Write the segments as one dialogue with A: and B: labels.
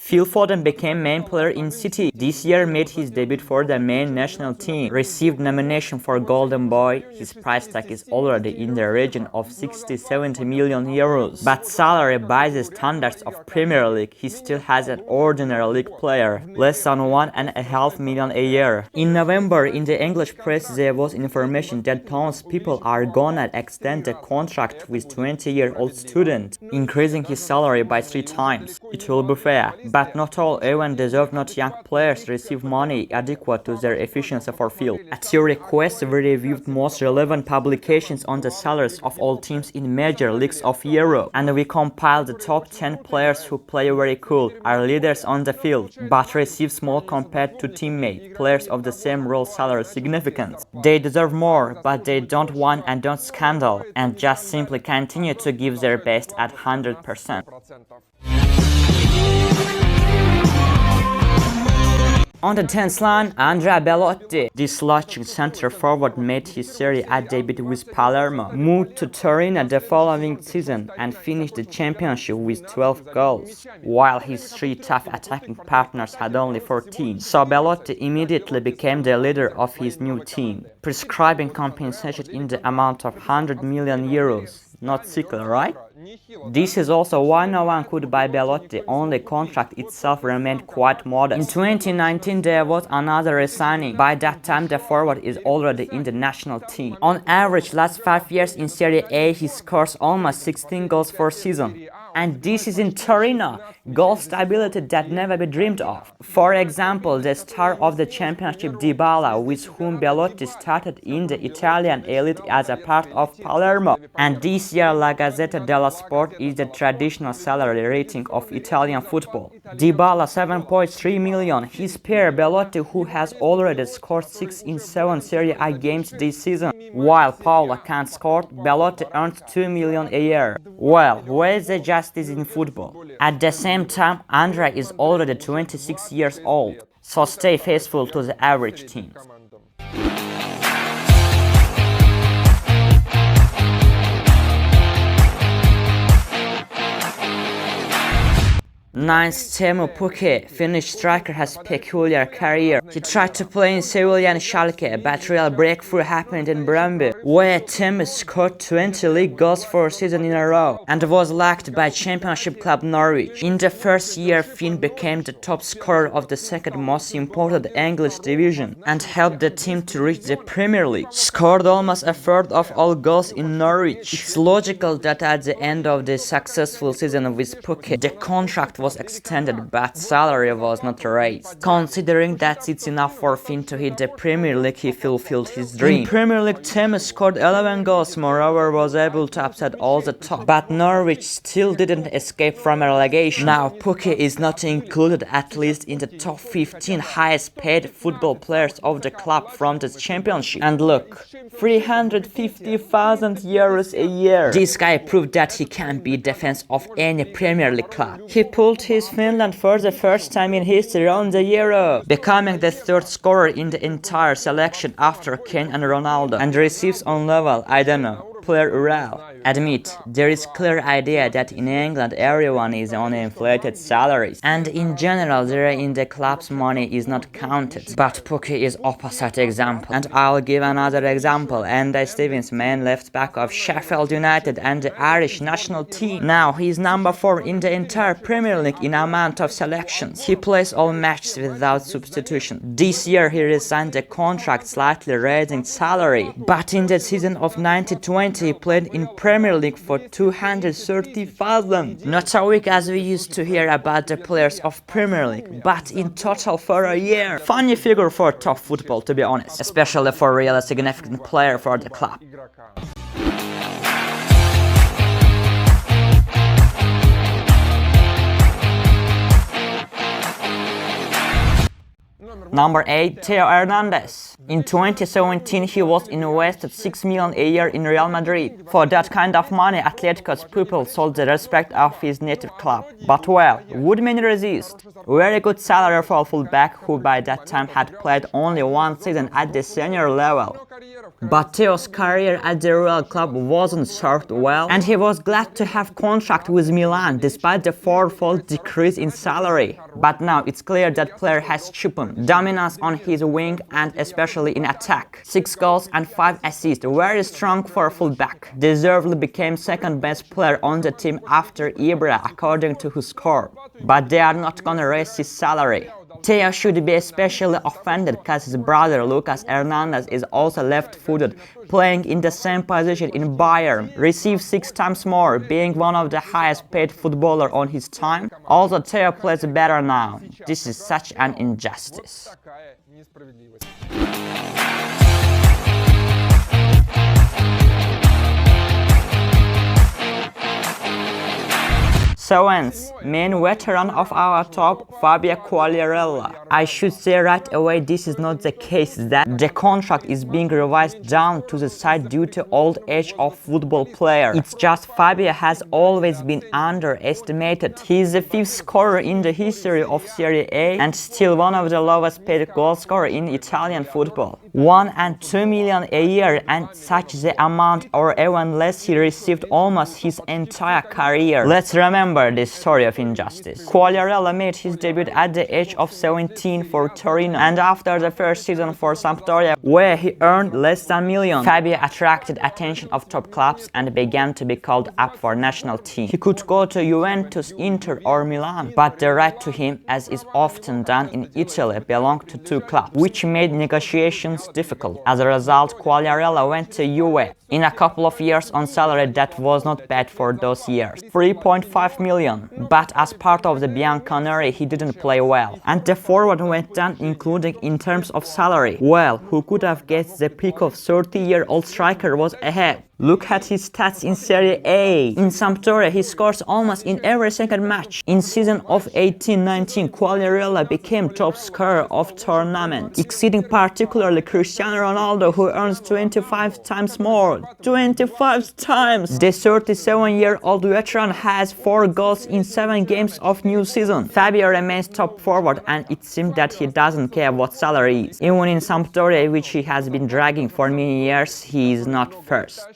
A: Phil Foden became main player in City. This year made his debut for the main national team. Received nomination for Golden Boy. His price tag is already in the region of 60-70 million euros. But salary by the standards of Premier League, he still has an ordinary league player, less than 1.5 million a year. In November, in the English press, there was information that townspeople are gonna extend the contract with 20-year-old student, increasing his salary by 3 times. It will be fair, but not all even deserve not young players receive money adequate to their efficiency for field. At your request, we reviewed most relevant publications on the salaries of all teams in major leagues of Europe, and we compiled the top 10 players who play very cool, are leaders on the field, but receive small compared to teammates, players of the same role salary significance. They deserve more, but they don't want and don't scandal, and just simply continue to give their best at 100%. On the 10th line, Andrea Bellotti. This logic center forward made his Serie A debut with Palermo, moved to Torino the following season and finished the championship with 12 goals, while his 3 tough attacking partners had only 14. So Bellotti immediately became the leader of his new team, prescribing compensation in the amount of 100 million euros. Not sickle, right? This is also why no one could buy Bellotti, only contract itself remained quite modest. In 2019 there was another re-signing. By that time the forward is already in the national team. On average, last 5 years in Serie A he scores almost 16 goals per season. And this is in Torino, goal stability that never be dreamed of. For example, the star of the championship Dybala, with whom Bellotti started in the Italian elite as a part of Palermo. And this year La Gazzetta dello Sport is the traditional salary rating of Italian football. Dybala 7.3 million, his peer Bellotti, who has already scored 6 in 7 Serie A games this season. While Paolo can't score, Bellotti earns 2 million a year. Well, where's the justice in football? At the same time, Andrea is already 26 years old, so stay faithful to the average teams. Ninth, Teemu Pukki, Finnish striker, has peculiar career. He tried to play in Sevilla and Schalke, but real breakthrough happened in Brøndby, where Teemu scored 20 league goals for a season in a row, and was lacked by championship club Norwich. In the first year, Finn became the top scorer of the second most important English division, and helped the team to reach the Premier League. Scored almost a third of all goals in Norwich. It's logical that at the end of the successful season with Pukki, the contract was extended, but salary was not raised. Considering that it's enough for Finn to hit the Premier League, he fulfilled his dream. In Premier League, Teemu scored 11 goals, moreover was able to upset all the top. But Norwich still didn't escape from relegation. Now Pukki is not included at least in the top 15 highest paid football players of the club from the championship. And look, 350,000 euros a year. This guy proved that he can be defense of any Premier League club. He pulled his Finland for the first time in history on the Euro, becoming the third scorer in the entire selection after Kane and Ronaldo, and receives on level, I don't know, player Ural. Admit, there is clear idea that in England everyone is on inflated salaries, and in general there in the club's money is not counted. But Pukki is opposite example, and I'll give another example. Andy Stevens, main left back of Sheffield United and the Irish national team. Now he is number 4 in the entire Premier League in amount of selections. He plays all matches without substitution. This year he resigned the contract, slightly raising salary, but in the season of 1920 he played in Premier League for 230,000. Not so weak as we used to hear about the players of Premier League, but in total for a year. Funny figure for top football, to be honest, especially for a really significant player for the club. Number 8. Theo Hernandez. In 2017, he was invested $6 million a year in Real Madrid. For that kind of money, Atletico's people sold the respect of his native club. But well, would many resist? Very good salary for a fullback who by that time had played only one season at the senior level. But Theo's career at the Real club wasn't served well, and he was glad to have contract with Milan despite the fourfold decrease in salary. But now it's clear that player has cheapened. Dominance on his wing and especially in attack. 6 goals and 5 assists, very strong for a fullback. Deservedly became second best player on the team after Ibra according to his score. But they are not gonna raise his salary. Theo should be especially offended because his brother Lucas Hernandez is also left-footed, playing in the same position in Bayern, receives 6 times more, being one of the highest paid footballer on his time. Also Theo plays better now. This is such an injustice. Seventh, main veteran of our top, Fabio Quagliarella. I should say right away this is not the case that the contract is being revised down to the side due to old age of football player. It's just Fabio has always been underestimated. He is the 5th scorer in the history of Serie A and still one of the lowest paid goal scorers in Italian football. 1 and 2 million a year, and such the amount or even less he received almost his entire career. Let's remember this story of injustice. Quagliarella made his debut at the age of 17 for Torino, and after the first season for Sampdoria, where he earned less than $1 million, Fabio attracted attention of top clubs and began to be called up for national team. He could go to Juventus, Inter or Milan, but the right to him, as is often done in Italy, belonged to 2 clubs, which made negotiations difficult. As a result, Quagliarella went to Juve. In a couple of years on salary that was not bad for those years, 3.5 million. But as part of the Bianconeri he didn't play well, and the forward went down including in terms of salary. Well, who could have guessed the peak of 30-year-old striker was ahead? Look at his stats in Serie A. In Sampdoria, he scores almost in every second match. In season of 18-19, Quagliarella became top scorer of tournament, exceeding particularly Cristiano Ronaldo, who earns 25 times more. 25 times! The 37-year-old veteran has 4 goals in 7 games of new season. Fabio remains top forward, and it seems that he doesn't care what salary is. Even in Sampdoria, which he has been dragging for many years, he is not first.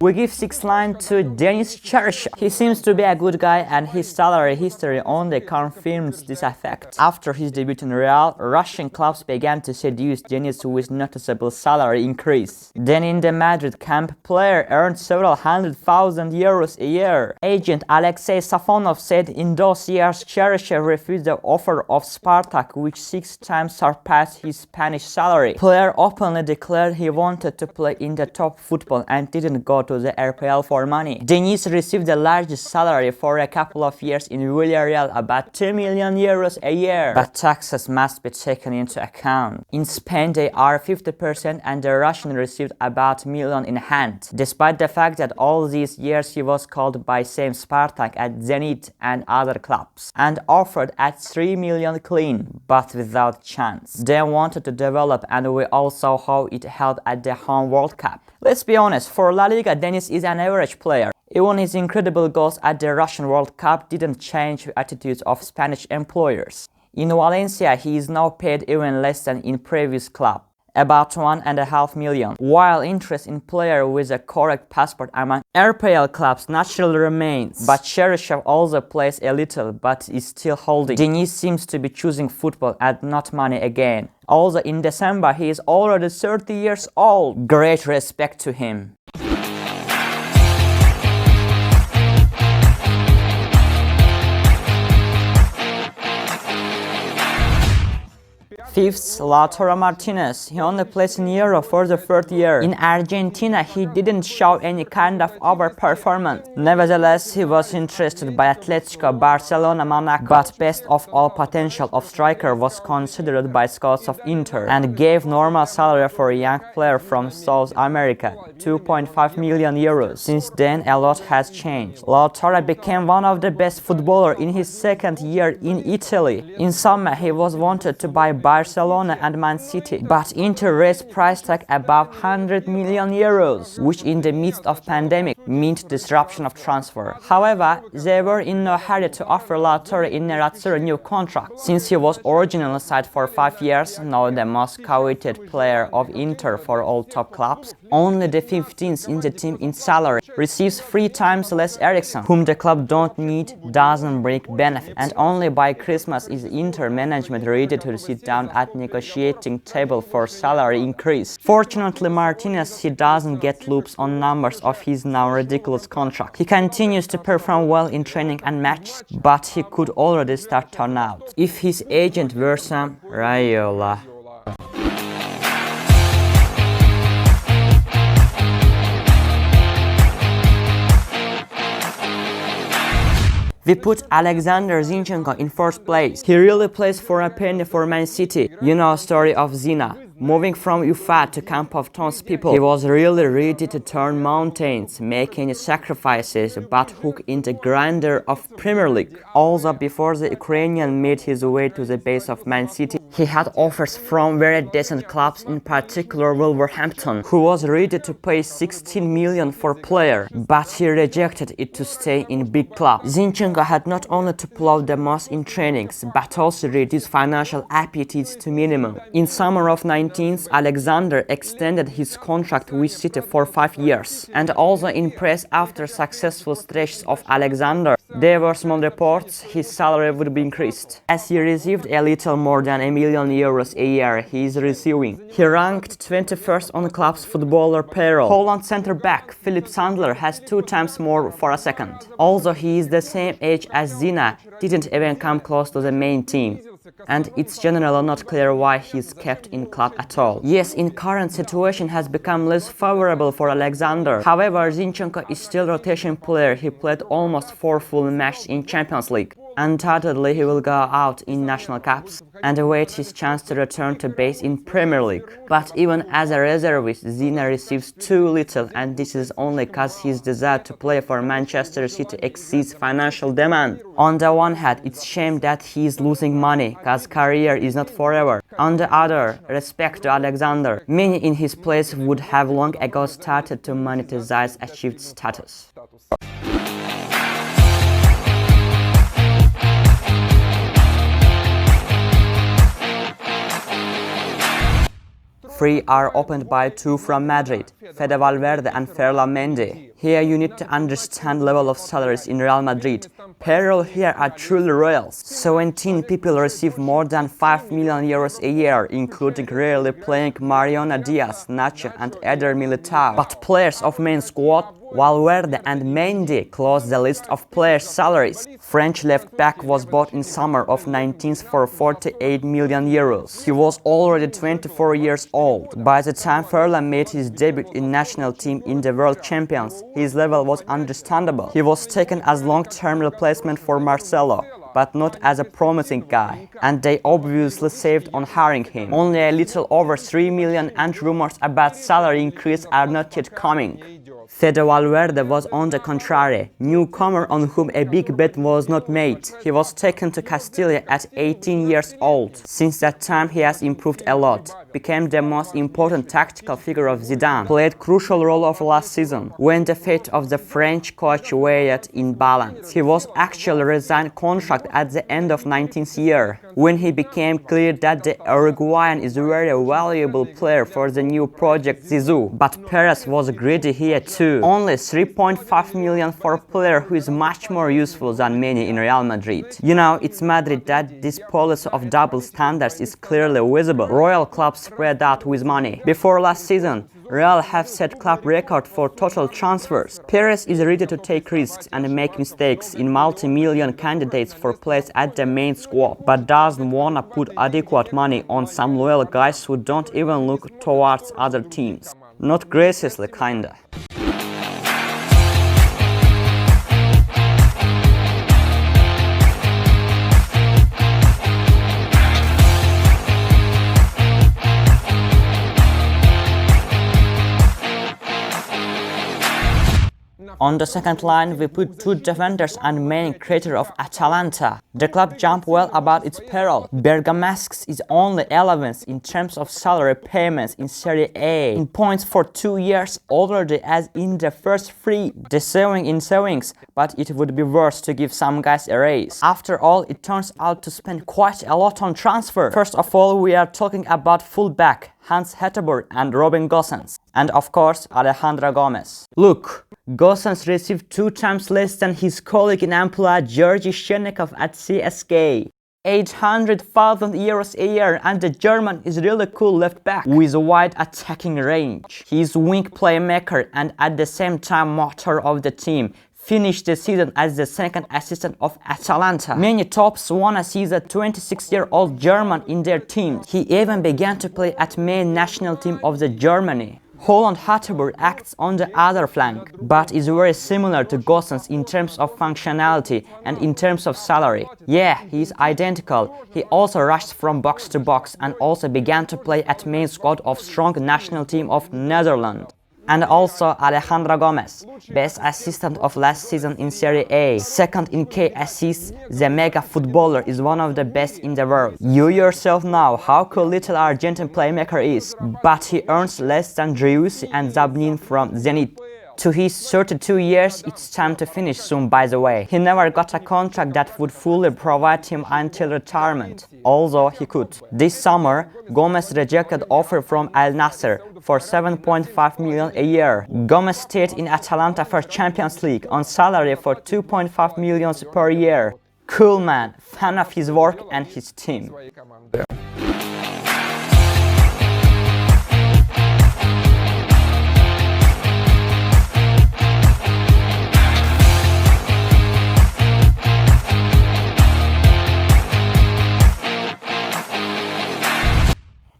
A: We give 6th line to Denis Cheryshev. He seems to be a good guy and his salary history only confirms this effect. After his debut in Real, Russian clubs began to seduce Denis with noticeable salary increase. Then in the Madrid camp, player earned several €100,000 a year. Agent Alexei Safonov said in those years Cheryshev refused the offer of Spartak, which 6 times surpassed his Spanish salary. Player openly declared he wanted to play in the top football and didn't go to the RPL for money. Denis received the largest salary for a couple of years in Villarreal, about €2 million a year. But taxes must be taken into account. In Spain they are 50% and the Russian received about $1 million in hand. Despite the fact that all these years he was called by same Spartak at Zenit and other clubs and offered at $3 million clean, but without chance. They wanted to develop, and we all saw how it held at the home World Cup. Let's be honest, for La Liga, Denis is an average player. Even his incredible goals at the Russian World Cup didn't change the attitudes of Spanish employers. In Valencia, he is now paid even less than in previous club, about $1.5 million, while interest in player with a correct passport among RPL clubs naturally remains. But Cheryshev also plays a little, but is still holding. Denis seems to be choosing football and not money again. Also in December, he is already 30 years old. Great respect to him. Fifth, Lautaro Martinez. He only plays in Euro for the third year. In Argentina, he didn't show any kind of overperformance. Nevertheless, he was interested by Atletico, Barcelona, Monaco. But best of all potential of striker was considered by scouts of Inter and gave normal salary for a young player from South America, 2.5 million euros. Since then, a lot has changed. Lautaro became one of the best footballers in his second year in Italy. In summer, he was wanted to buy Barcelona and Man City, but Inter raised price tag above 100 million euros, which in the midst of pandemic meant disruption of transfer. However, they were in no hurry to offer Lautaro a new contract, since he was originally signed for 5 years, now the most coveted player of Inter for all top clubs. Only the 15th in the team in salary receives 3 times less Eriksen, whom the club don't need, doesn't bring benefits, and only by Christmas is Inter management ready to sit down at negotiating table for salary increase. Fortunately, Martinez, he doesn't get loops on numbers of his now ridiculous contract. He continues to perform well in training and matches, but he could already start turn out. If his agent were Sam Raiola. We put Alexander Zinchenko in first place. He really plays for a penny for Man City. You know story of Zina. Moving from Ufa to camp of townspeople, he was really ready to turn mountains, making sacrifices, but hooked in the grandeur of Premier League. Also, before the Ukrainian made his way to the base of Man City, he had offers from very decent clubs, in particular Wolverhampton, who was ready to pay 16 million for player, but he rejected it to stay in big club. Zinchenko had not only to plow the most in trainings, but also reduce financial appetites to minimum. In summer of 19, Alexander extended his contract with City for 5 years. And also in press after successful stretches of Alexander, there were small reports his salary would be increased. As he received a little more than €1 million a year he is receiving. He ranked 21st on club's footballer payroll. Holland center-back Philip Sandler has 2 times more for a second. Also, he is the same age as Zina, didn't even come close to the main team. And it's generally not clear why he's kept in club at all. Yes, in current situation has become less favorable for Alexander. However, Zinchenko is still rotation player. He played almost 4 full matches in Champions League. Undoubtedly, he will go out in national cups and await his chance to return to base in Premier League. But even as a reservist, Zina receives too little, and this is only cause his desire to play for Manchester City exceeds financial demand. On the one hand, it's shame that he is losing money, cause career is not forever. On the other, respect to Alexander. Many in his place would have long ago started to monetize achieved status. Three are opened by 2 from Madrid, Fede Valverde and Ferland Mendy. Here you need to understand level of salaries in Real Madrid. Payroll here are truly royals. 17 people receive more than 5 million euros a year, including rarely playing Mariano Diaz, Nacho and Eder Militao. But players of main squad, Valverde and Mendy close the list of players' salaries. French left-back was bought in summer of 19 for 48 million euros. He was already 24 years old. By the time Ferland made his debut in national team in the World Champions, his level was understandable. He was taken as long-term replacement for Marcelo, but not as a promising guy, and they obviously saved on hiring him. Only a little over 3 million and rumors about salary increase are not yet coming. Fede Valverde was on the contrary, newcomer on whom a big bet was not made. He was taken to Castilla at 18 years old. Since that time he has improved a lot, became the most important tactical figure of Zidane, played crucial role of last season, when the fate of the French coach weighed in balance. He was actually resigned contract at the end of 19th year, when he became clear that the Uruguayan is a very valuable player for the new project Zizou. But Perez was greedy here too. too. Only 3.5 million for a player who is much more useful than many in Real Madrid. You know, it's Madrid that this policy of double standards is clearly visible. Royal clubs spread out with money. Before last season, Real have set club record for total transfers. Perez is ready to take risks and make mistakes in multi-million candidates for place at the main squad, but doesn't wanna put adequate money on some loyal guys who don't even look towards other teams. Not graciously, kinda. On the second line, we put two defenders and main creator of Atalanta. The club jumped well about its payroll. Bergamasques is only 11th in terms of salary payments in Serie A, in points for 2 years already as in the first three. The saving in savings, but it would be worse to give some guys a raise. After all, it turns out to spend quite a lot on transfer. First of all, we are talking about fullback Hans Hetteberg and Robin Gosens, and of course Alejandro Gomez. Look, Gosens received 2 times less than his colleague in Ampula Georgi Shennikov at CSK. 800,000 euros a year, and the German is really cool left back with a wide attacking range. He is wing playmaker and at the same time motor of the team. Finished the season as the second assistant of Atalanta. Many tops wanna see the 26-year-old German in their team. He even began to play at main national team of the Germany. Holland Hatterberg acts on the other flank, but is very similar to Gosens in terms of functionality and in terms of salary. Yeah, he is identical. He also rushed from box to box and also began to play at main squad of strong national team of Netherlands. And also Alejandro Gomez, best assistant of last season in Serie A, second in K assists. The mega footballer is one of the best in the world. You yourself know how cool little Argentine playmaker is, but he earns less than Driussi and Zabnin from Zenit. To his 32 years, it's time to finish soon, by the way. He never got a contract that would fully provide him until retirement, although he could. This summer, Gomez rejected offer from Al Nassr for 7.5 million a year. Gomez stayed in Atalanta for Champions League on salary for 2.5 million per year. Cool man, fan of his work and his team.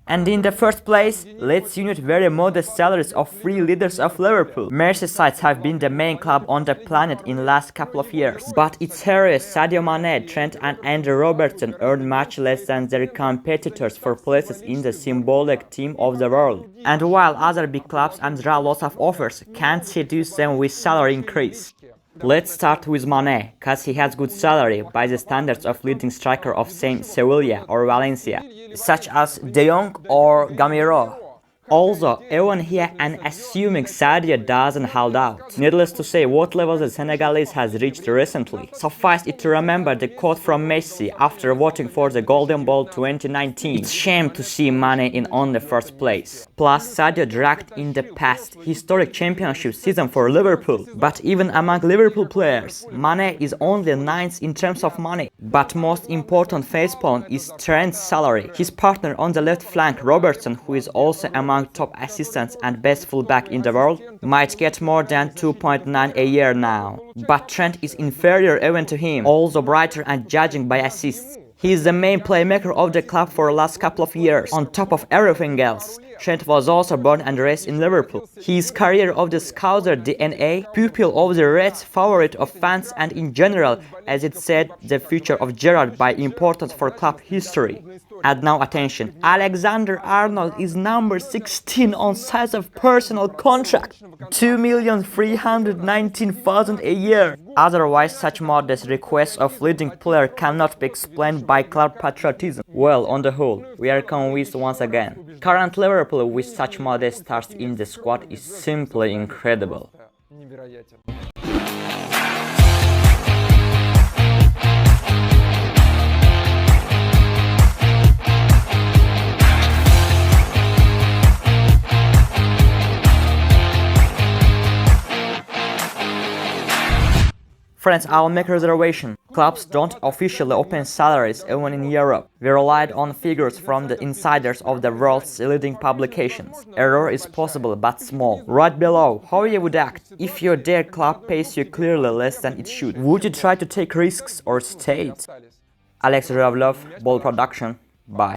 A: And in the first place, let's unite very modest salaries of 3 leaders of Liverpool. Merseyside have been the main club on the planet in the last couple of years, but its heroes Sadio Mane, Trent and Andrew Robertson earned much less than their competitors for places in the symbolic team of the world. And while other big clubs and draw lots of offers, can't seduce them with salary increase. Let's start with Mane, cause he has good salary by the standards of leading striker of same Sevilla or Valencia, such as De Jong or Gamero. Also, even here and assuming Sadio doesn't hold out. Needless to say what level the Senegalese has reached recently. Suffice it to remember the quote from Messi after voting for the Golden Ball 2019. It's shame to see Mane in only first place. Plus, Sadio dragged in the past historic championship season for Liverpool. But even among Liverpool players, Mane is only 9th in terms of money. But most important facepawn is Trent's salary. His partner on the left flank, Robertson, who is also among top assistants and best fullback in the world, might get more than 2.9 a year now. But Trent is inferior even to him, although brighter and judging by assists. He is the main playmaker of the club for the last couple of years. On top of everything else, Trent was also born and raised in Liverpool. He is carrier of the Scouser DNA, pupil of the Reds, favorite of fans and in general, as it said, the future of Gerrard by importance for club history. And now attention, Alexander-Arnold is number 16 on size of personal contract, 2,319,000 a year. Otherwise, such modest requests of leading player cannot be explained by club patriotism. Well, on the whole, we are convinced once again. Current Liverpool with such modest stars in the squad is simply incredible. Friends, I'll make a reservation. Clubs don't officially open salaries even in Europe. We relied on figures from the insiders of the world's leading publications. Error is possible but small. Write below how you would act if your dear club pays you clearly less than it should. Would you try to take risks or stay? Alex Ravlov, Ball Production. Bye.